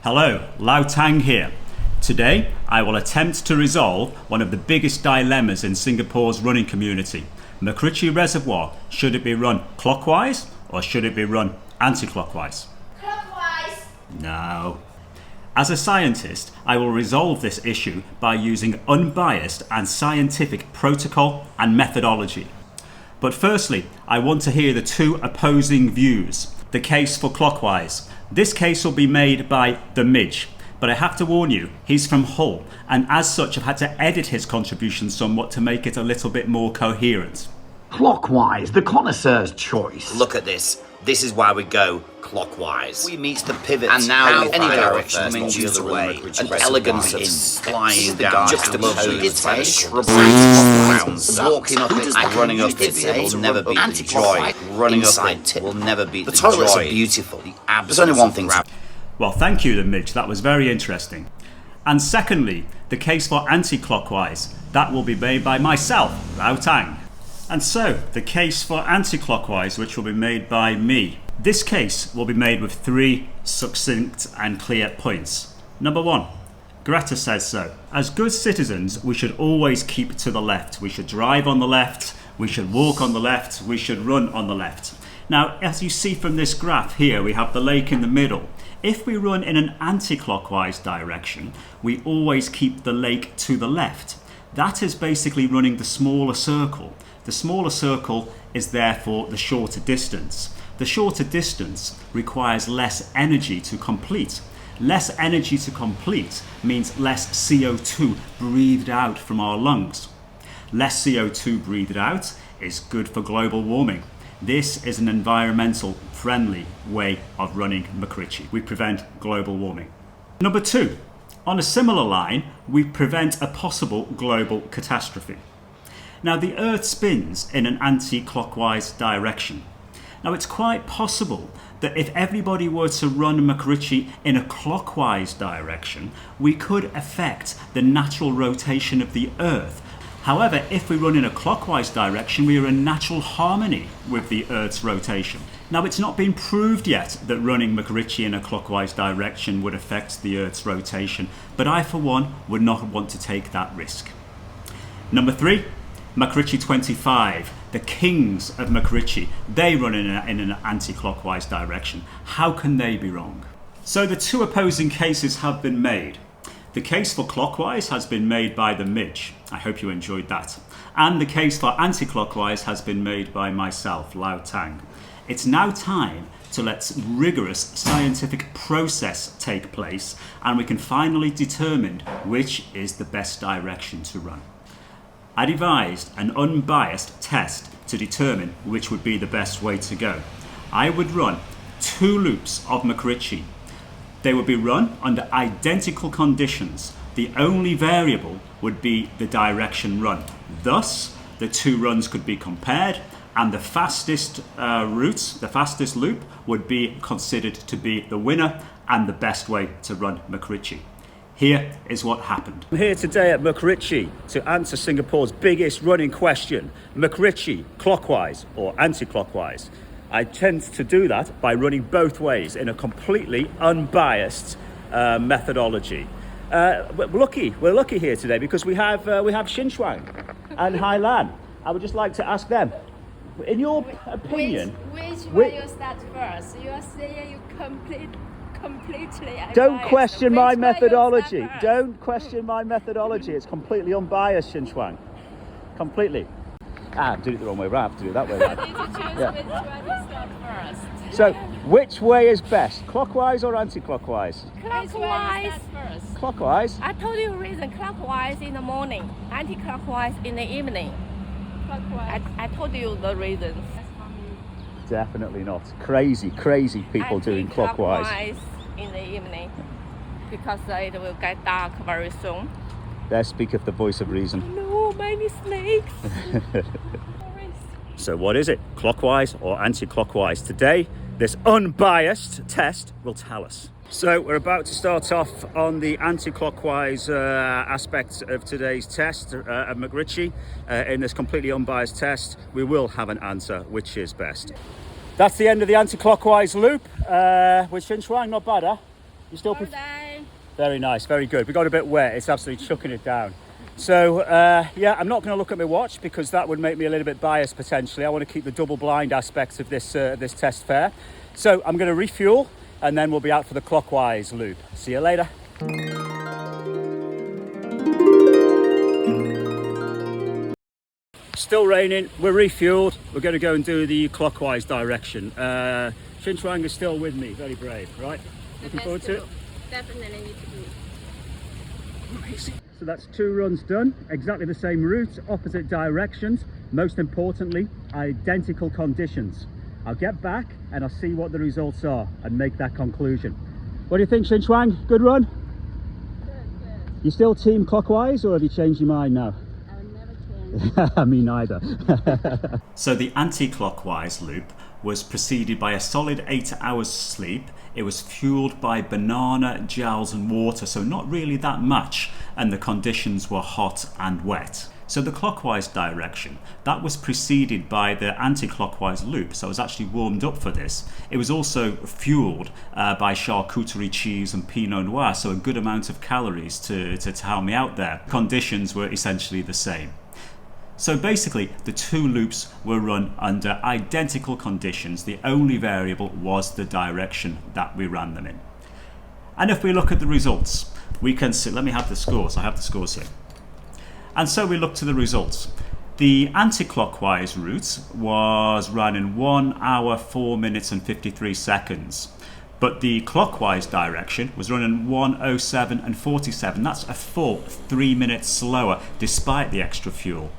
Hello, Lao Tang here. Today, I will attempt to resolve one of the biggest dilemmas in Singapore's running community. MacRitchie Reservoir, should it be run clockwise or should it be run anti-clockwise? Clockwise! No. As a scientist, I will resolve this issue by using unbiased and scientific protocol and methodology. But firstly, I want to hear the two opposing views. The case for clockwise. This case will be made by the Midge, but I have to warn you, he's from Hull, and as such I've had to edit his contribution somewhat to make it a little bit more coherent. Clockwise, the connoisseur's choice. Look at this. This is why we go clockwise. We meet the pivot, and now any direction means the other way. An elegance of flying down, juxtaposed by the shrubbery grounds. Walking up it, running up it will never beat the joy. Running up it will never beat the joy. The toilets are beautiful. There's only one thing. Well, thank you, the Midge. That was very interesting. And secondly, the case for anti-clockwise. That will be made by myself, Lao Tang. And so, the case for anti-clockwise, which will be made by me. This case will be made with three succinct and clear points. Number one, Greta says so. As good citizens, we should always keep to the left. We should drive on the left, we should walk on the left, we should run on the left. Now, as you see from this graph here, we have the lake in the middle. If we run in an anti-clockwise direction, we always keep the lake to the left. That is basically running the smaller circle. The smaller circle is therefore the shorter distance. The shorter distance requires less energy to complete. Less energy to complete means less CO2 breathed out from our lungs. Less CO2 breathed out is good for global warming. This is an environmental friendly way of running MacRitchie. We prevent global warming. Number two, on a similar line, we prevent a possible global catastrophe. Now, the Earth spins in an anti-clockwise direction. Now, it's quite possible that if everybody were to run MacRitchie in a clockwise direction, we could affect the natural rotation of the Earth. However, if we run in a clockwise direction, we are in natural harmony with the Earth's rotation. Now, it's not been proved yet that running MacRitchie in a clockwise direction would affect the Earth's rotation, but I, for one, would not want to take that risk. Number three, MacRitchie 25, the kings of MacRitchie, they run in an anti-clockwise direction. How can they be wrong? So the two opposing cases have been made. The case for clockwise has been made by the Midge. I hope you enjoyed that. And the case for anti-clockwise has been made by myself, Lao Tang. It's now time to let rigorous scientific process take place, and we can finally determine which is the best direction to run. I devised an unbiased test to determine which would be the best way to go. I would run 2 loops of MacRitchie. They would be run under identical conditions. The only variable would be the direction run. Thus, the 2 runs could be compared, and the fastest the fastest loop would be considered to be the winner and the best way to run MacRitchie. Here is what happened. I'm here today at MacRitchie to answer Singapore's biggest running question: MacRitchie clockwise or anti-clockwise? I tend to do that by running both ways in a completely unbiased methodology. We're lucky here today because we have Xin Shuang and Hai Lan. I would just like to ask them, in your opinion, Which way you start first? You are saying you completely. Don't question my methodology. Don't question my methodology. It's completely unbiased, Xin Shuang. Completely. I did it the wrong way around. I have to do it that way around. You need to choose which one you start first. So, which way is best? Clockwise or anti-clockwise? Clockwise. Clockwise? I told you reason. Clockwise in the morning, anti-clockwise in the evening. Clockwise. I told you the reasons. Definitely not. Crazy people doing clockwise. Anti-clockwise in the evening because it will get dark very soon. There speaketh the voice of reason. No, many snakes. So what is it? Clockwise or anti-clockwise? Today, this unbiased test will tell us. So we're about to start off on the anti-clockwise aspects of today's test of MacRitchie. In this completely unbiased test, we will have an answer which is best. That's the end of the anti-clockwise loop with Xin Shuang. Not bad, huh? You still All day. Very nice, very good. We got a bit wet, it's absolutely chucking it down. So yeah, I'm not going to look at my watch because that would make me a little bit biased potentially. I want to keep the double blind aspects of this this test fair. So I'm going to refuel and then we'll be out for the clockwise loop. See you later. Still raining, we're refueled. We're going to go and do the clockwise direction. Xin Chuang is still with me, very brave, right? Looking forward to it? Definitely need to do. Amazing. So that's 2 runs done, exactly the same route, opposite directions. Most importantly, identical conditions. I'll get back and I'll see what the results are and make that conclusion. What do you think, Xin Chuang? Good run? Good. You still team clockwise or have you changed your mind now? I will never change. Me neither. So the anti-clockwise loop was preceded by a solid 8 hours sleep. It was fueled by banana, gels and water, so not really that much, and the conditions were hot and wet. So the clockwise direction, that was preceded by the anti-clockwise loop, so I was actually warmed up for this. It was also fueled by charcuterie cheese and pinot noir, so a good amount of calories to help me out there. Conditions were essentially the same. So basically, the 2 loops were run under identical conditions. The only variable was the direction that we ran them in. And if we look at the results, we can see, let me have the scores, I have the scores here. And so we look to the results. The anti-clockwise route was run in 1 hour, 4 minutes and 53 seconds. But the clockwise direction was run in 1:07 and 47. That's a full 3 minutes slower despite the extra fuel.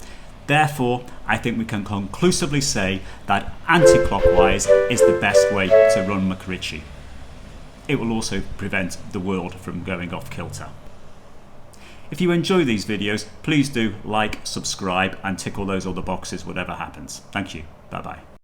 Therefore, I think we can conclusively say that anti-clockwise is the best way to run MacRitchie. It will also prevent the world from going off kilter. If you enjoy these videos, please do like, subscribe and tick all those other boxes whatever happens. Thank you. Bye bye.